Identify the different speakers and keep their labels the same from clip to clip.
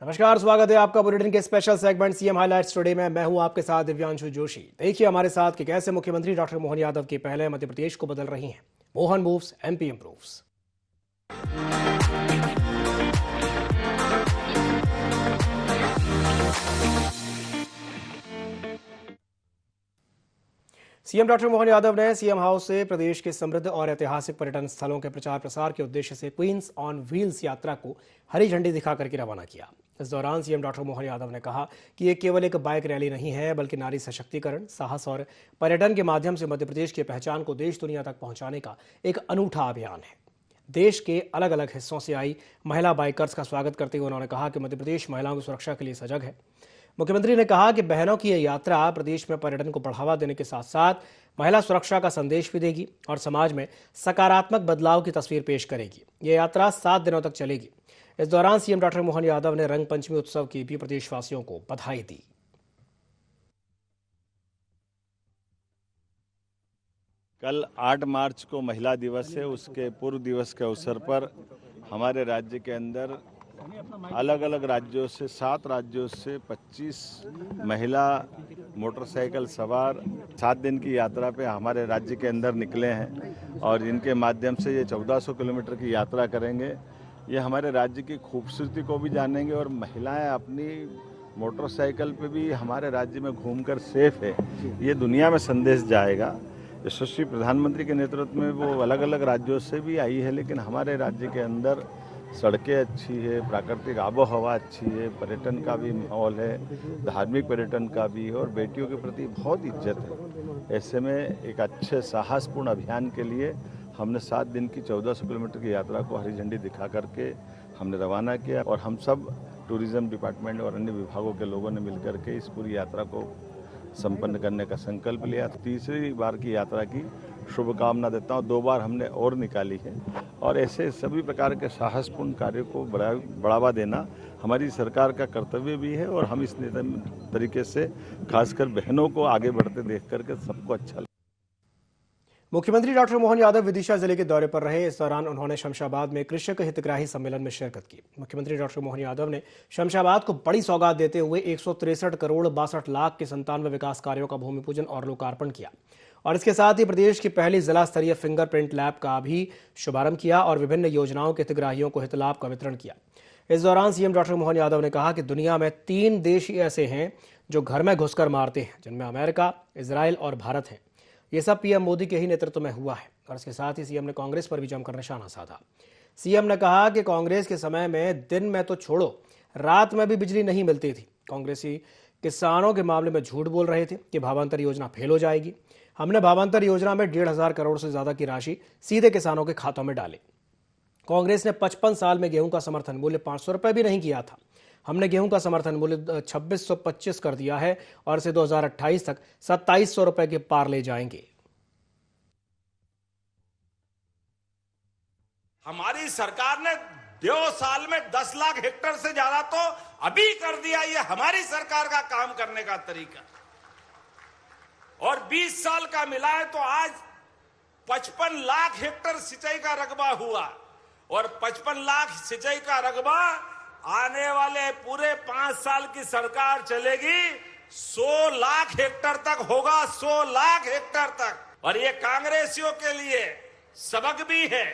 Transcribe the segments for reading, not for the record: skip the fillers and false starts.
Speaker 1: नमस्कार, स्वागत है आपका बुलेटिन के special segment CM highlights today में। मैं हूं आपके साथ दिव्यांशु जोशी। देखिए हमारे साथ कि कैसे मुख्यमंत्री डॉक्टर मोहन यादव की पहले मध्य प्रदेश को बदल रही हैं। Mohan moves, MP improves. CM doctor Mohan Yadav ने सीएम हाउस से प्रदेश के समृद्ध और ऐतिहासिक पर्यटन स्थलों के प्रचार प्रसार के उद्देश्य से क्वींस ऑन व्हील्स यात्रा को हरी झंडी दिखाकर के रवाना किया। इस दौरान सीएम डॉक्टर मोहन यादव ने कहा कि ये केवल एक बाइक रैली नहीं है, बल्कि नारी सशक्तिकरण, साहस और पर्यटन के माध्यम से मध्य प्रदेश की पहचान को देश दुनिया तक पहुंचाने का एक अनूठा अभियान है। देश के अलग अलग हिस्सों से आई महिला बाइकर्स का स्वागत करते हुए उन्होंने कहा कि मध्य प्रदेश महिलाओं की सुरक्षा के लिए सजग है। मुख्यमंत्री ने कहा कि बहनों की यह यात्रा प्रदेश में पर्यटन को बढ़ावा देने के साथ साथ महिला सुरक्षा का संदेश भी देगी और समाज में सकारात्मक बदलाव की तस्वीर पेश करेगी। यह यात्रा 7 दिनों तक चलेगी। इस दौरान सीएम डॉक्टर मोहन यादव ने रंग पंचमी उत्सव की भी प्रदेशवासियों को बधाई दी।
Speaker 2: कल 8 मार्च को महिला दिवस है। उसके पूर्व दिवस के अवसर पर हमारे राज्य के अंदर अलग अलग राज्यों से 7 राज्यों से 25 महिला मोटरसाइकिल सवार 7 दिन की यात्रा पे हमारे राज्य के अंदर निकले हैं और इनके माध्यम से ये 1400 किलोमीटर की यात्रा करेंगे। ये हमारे राज्य की खूबसूरती को भी जानेंगे और महिलाएं अपनी मोटरसाइकिल पे भी हमारे राज्य में घूमकर सेफ है, ये दुनिया में संदेश जाएगा। यशस्वी प्रधानमंत्री के नेतृत्व में वो अलग अलग राज्यों से भी आई है, लेकिन हमारे राज्य के अंदर सड़कें अच्छी है, प्राकृतिक आबो हवा अच्छी है, पर्यटन का भी माहौल है, धार्मिक पर्यटन का भी है और बेटियों के प्रति बहुत इज्जत है। ऐसे में एक अच्छे साहसपूर्ण अभियान के लिए हमने 7 दिन की 1400 किलोमीटर की यात्रा को हरी झंडी दिखा करके हमने रवाना किया और हम सब टूरिज्म डिपार्टमेंट और अन्य विभागों के लोगों ने मिलकर के इस पूरी यात्रा को संपन्न करने का संकल्प लिया। तीसरी बार की यात्रा की शुभकामना देता हूँ। 2 बार हमने और निकाली है और ऐसे सभी प्रकार के साहसपूर्ण कार्यों को बढ़ावा देना हमारी सरकार का कर्तव्य भी है और हम इस तरीके से खासकर बहनों को आगे बढ़ते देख करके सबको अच्छा लगा।
Speaker 1: मुख्यमंत्री डॉक्टर मोहन यादव विदिशा जिले के दौरे पर रहे। इस दौरान उन्होंने शमशाबाद में कृषक हितग्राही सम्मेलन में शिरकत की। मुख्यमंत्री डॉक्टर मोहन यादव ने शमशाबाद को बड़ी सौगात देते हुए 163 करोड़ 62 लाख के 97 विकास कार्यों का भूमि पूजन और लोकार्पण किया और इसके साथ ही प्रदेश की पहली जिला स्तरीय फिंगरप्रिंट लैब का भी शुभारंभ किया और विभिन्न योजनाओं के हितग्राहियों को हितलाभ का वितरण किया। इस दौरान सीएम डॉक्टर मोहन यादव ने कहा कि दुनिया में 3 देश ऐसे हैं जो घर में घुसकर मारते हैं, जिनमें अमेरिका, इजराइल और भारत हैं। ये सब पीएम मोदी के ही नेतृत्व में हुआ है। और इसके साथ ही सीएम ने कांग्रेस पर भी जमकर निशाना साधा। सीएम ने कहा कि कांग्रेस के समय में दिन में तो छोड़ो, रात में भी बिजली नहीं मिलती थी। कांग्रेसी किसानों के मामले में झूठ बोल रहे थे कि भावांतर योजना फेल हो जाएगी। हमने भावांतर योजना में 1,500 करोड़ से ज्यादा की राशि सीधे किसानों के खातों में डाली। कांग्रेस ने 55 साल में गेहूं का समर्थन मूल्य 500 रुपए भी नहीं किया था। हमने गेहूं का समर्थन मूल्य 2625 कर दिया है और इसे 2028 तक 2700 रुपए के पार ले जाएंगे।
Speaker 3: हमारी सरकार ने 2 साल में 10 लाख हेक्टेयर से ज्यादा तो अभी कर दिया। ये हमारी सरकार का काम करने का तरीका। और 20 साल का मिला है तो आज 55 लाख हेक्टेयर सिंचाई का रकबा हुआ और 55 लाख सिंचाई का रकबा आने वाले पूरे 5 साल की सरकार चलेगी 100 लाख हेक्टेयर तक होगा, 100 लाख हेक्टेयर तक। और ये कांग्रेसियों के लिए सबक भी है,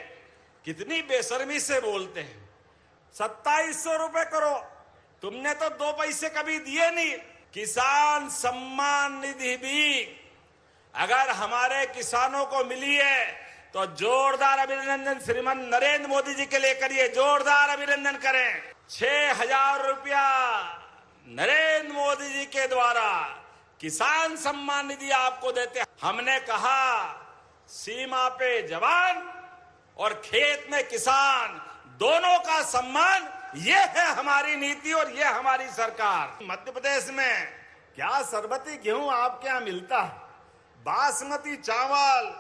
Speaker 3: कितनी बेशर्मी से बोलते हैं। 2700 रुपए करो, तुमने तो 2 पैसे कभी दिए नहीं। किसान सम्मान निधि भी अगर हमारे किसानों को मिली है तो जोरदार अभिनंदन श्रीमान नरेंद्र मोदी जी के लिए करिए, जोरदार अभिनंदन करें। 6,000 रुपया नरेंद्र मोदी जी के द्वारा किसान सम्मान निधि आपको देते। हमने कहा सीमा पे जवान और खेत में किसान दोनों का सम्मान, ये है हमारी नीति और ये हमारी सरकार। मध्य प्रदेश में क्या सरबती गेहूं आपके यहां मिलता है? बासमती चावल,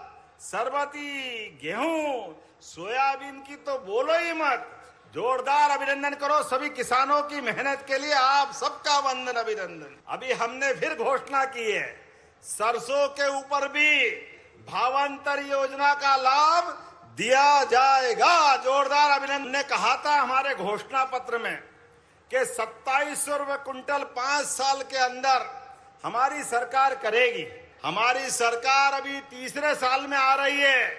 Speaker 3: सरबती गेहूं, सोयाबीन की तो बोलो ही मत। जोरदार अभिनंदन करो सभी किसानों की मेहनत के लिए, आप सबका वंदन अभिनंदन। अभी हमने फिर घोषणा की है, सरसों के ऊपर भी भावांतर योजना का लाभ दिया जाएगा। जोरदार अभिनंदन। ने कहा था हमारे घोषणा पत्र में कि 2700 रुपए कुंटल 5 साल के अंदर हमारी सरकार करेगी। हमारी सरकार अभी तीसरे साल में आ रही है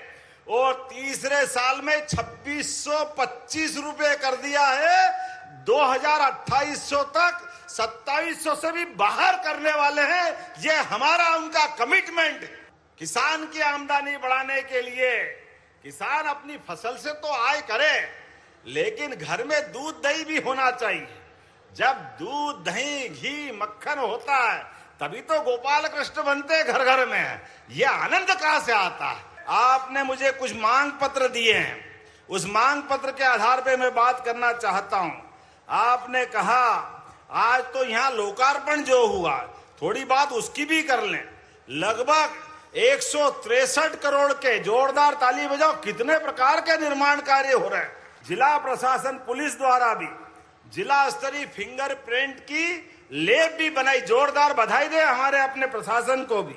Speaker 3: और तीसरे साल में 2625 रुपए कर दिया है। 2028 तक 2700 से भी बाहर करने वाले हैं। ये हमारा उनका कमिटमेंट। किसान की आमदनी बढ़ाने के लिए किसान अपनी फसल से तो आय करे, लेकिन घर में दूध दही भी होना चाहिए। जब दूध दही घी मक्खन होता है तभी तो गोपाल कृष्ण बनते घर घर में। ये आनंद कहां से आता है? आपने मुझे कुछ मांग पत्र दिए हैं, उस मांग पत्र के आधार पे मैं बात करना चाहता हूं। आपने कहा आज तो यहां लोकार्पण जो हुआ, थोड़ी बात उसकी भी कर लें। लगभग 163 करोड़ के, जोरदार ताली बजाओ, कितने प्रकार के निर्माण कार्य हो रहे हैं। जिला प्रशासन पुलिस द्वारा भी जिला स्तरीय फिंगरप्रिंट की लैब भी बनाई। जोरदार बधाई दे हमारे अपने प्रशासन को भी।